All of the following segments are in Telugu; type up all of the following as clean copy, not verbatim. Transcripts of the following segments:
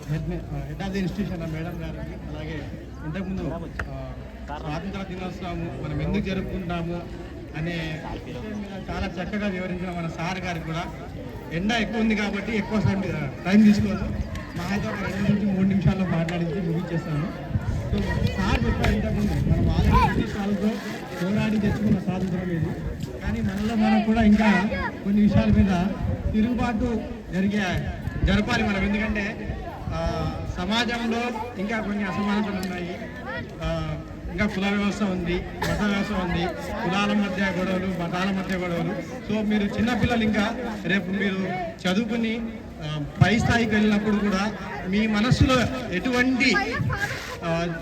Head of the institution madam గారికి, అలాగే ఇంతకుముందు స్వాతంత్ర దినోత్సవం మనం ఎందుకు జరుపుకుంటాము అనే విషయం మీద చాలా చక్కగా వివరించిన మన సార్ గారికి కూడా. ఎండ ఎక్కువ ఉంది కాబట్టి ఎక్కువ టైం తీసుకోదు, మహాతో 2 నుంచి 3 నిమిషాల్లో మాట్లాడించి ముగించేస్తాను. సో సార్ చెప్పారు ఇంతకుముందు మనం ఆల్రెడీ బ్రిటిష్ వాళ్ళతో పోరాడి తెచ్చుకున్న స్వాతంత్రం ఇది, కానీ మనలో మనం కూడా ఇంకా కొన్ని విషయాల మీద తిరుగుబాటు జరపాలి మనం. ఎందుకంటే సమాజంలో ఇంకా కొన్ని అసమానతలు ఉన్నాయి, ఇంకా కుల వ్యవస్థ ఉంది, మత వ్యవస్థ ఉంది, కులాల మధ్య గొడవలు, మతాల మధ్య గొడవలు. సో మీరు చిన్నపిల్లలు ఇంకా రేపు మీరు చదువుకుని పై స్థాయికి వెళ్ళినప్పుడు కూడా మీ మనస్సులో ఎటువంటి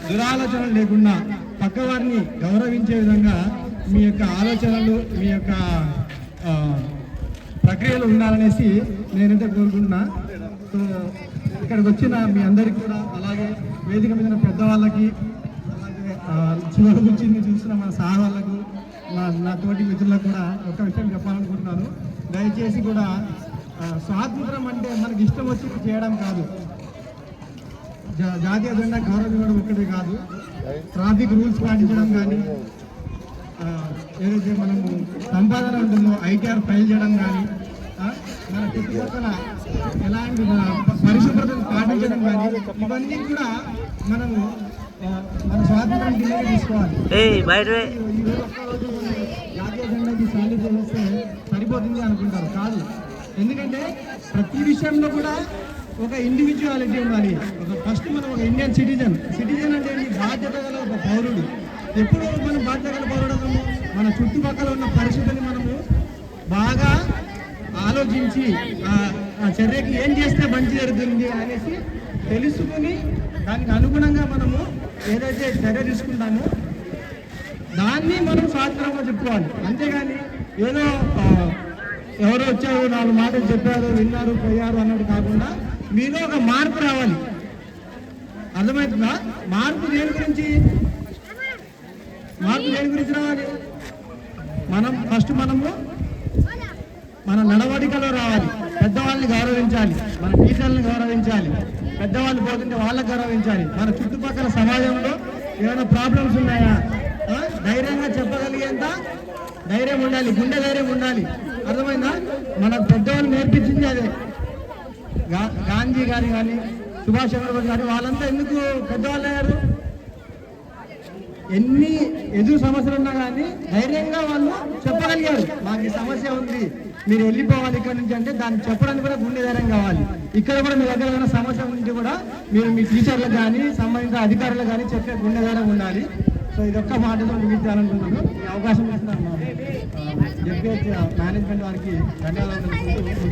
దురాలోచనలు లేకుండా పక్కవారిని గౌరవించే విధంగా మీ యొక్క ఆలోచనలు, మీ యొక్క ప్రక్రియలు ఉండాలనేసి నేనైతే కోరుకుంటున్నా. సో ఇక్కడికి వచ్చిన మీ అందరికీ కూడా, అలాగే వేదిక మీద పెద్దవాళ్ళకి, అలాగే చివరి నుంచి చూసిన మన సార్ వాళ్ళకు, నా తోటి మిత్రులకు కూడా ఒక విషయం చెప్పాలనుకుంటున్నాను. దయచేసి కూడా స్వాతంత్రం అంటే మనకి ఇష్టం వచ్చి చేయడం కాదు, జాతీయ జెండా గౌరవించడం ఒక్కటే కాదు, ట్రాఫిక్ రూల్స్ పాటించడం కానీ, ఏదైతే మనము సంపాదన ఉంటుందో ఐటీఆర్ ఫైల్ చేయడం కానీ, మన చుట్టుపక్కల ఎలాంటి పరిశుభ్రతను పాటించడం కానీ, ఇవన్నీ కూడా మనము మన స్వాతంత్రం కిందనే తీసుకోవాలి. ఈ ఒక్కరోజు జాతీయ జెండాకి సాలిడ్ చేస్తే సరిపోతుంది అనుకుంటారు, కాదు. ఎందుకంటే ప్రతి విషయంలో కూడా ఒక ఇండివిజువాలిటీ ఉండాలి. ఫస్ట్ మనం ఒక ఇండియన్ సిటిజన్ అంటే బాధ్యత గల ఒక పౌరుడు. ఎప్పుడు మనం బాధ్యత గల పౌరుడు మన చుట్టుపక్కల ఉన్న పరిస్థితిని మనము బాగా ఆలోచించి ఆ చర్యకి ఏం చేస్తే మంచి జరుగుతుంది అనేసి తెలుసుకుని దానికి అనుగుణంగా మనము ఏదైతే చర్య తీసుకుంటామో దాన్ని మనం స్వాతంత్రంగా చెప్పుకోవాలి. అంతేగాని ఏదో ఎవరో వచ్చారు 4 మాటలు చెప్పారు, విన్నారు, పోయారు అన్నట్టు కాకుండా మీలో ఒక మార్పు రావాలి. అర్థమవుతుందా? మార్పు దేని గురించి రావాలి? మనము మన నడవడికలో రావాలి. పెద్దవాళ్ళని గౌరవించాలి, మన టీచర్లను గౌరవించాలి, పెద్దవాళ్ళు పోతుంటే వాళ్ళకి గౌరవించాలి. మన చుట్టుపక్కల సమాజంలో ఏమైనా ప్రాబ్లమ్స్ ఉన్నాయా ధైర్యంగా చెప్పగలిగేంత ధైర్యం ఉండాలి, గుండె ధైర్యం ఉండాలి. అర్థమైందా? మన పెద్దవాళ్ళు నేర్పించింది అదే. గాంధీ గారి కానీ, సుభాష్ చంద్రబోస్ గారి, వాళ్ళంతా ఎందుకు పెద్దవాళ్ళు అయ్యారు? ఎన్ని ఎదురు సమస్యలు ఉన్నా కానీ ధైర్యంగా వాళ్ళు చెప్పగలిగారు, మాకు ఈ సమస్య ఉంది, మీరు వెళ్ళిపోవాలి ఇక్కడ నుంచి అంటే దాన్ని చెప్పడానికి కూడా గుండె ధైర్యం కావాలి. ఇక్కడ కూడా మీ దగ్గర ఉన్న సమస్య గురించి కూడా మీరు మీ టీచర్లకు కానీ, సంబంధిత అధికారులకు కానీ చెప్పే గుండె ధైర్యం ఉండాలి. సో ఇదొక్క మాటతో ముగించాలనుకుంటున్నాను. ఈ అవకాశం ఇస్తున్నాను జెడ్పీహెచ్ మేనేజ్మెంట్ వారికి ధన్యవాదాలు.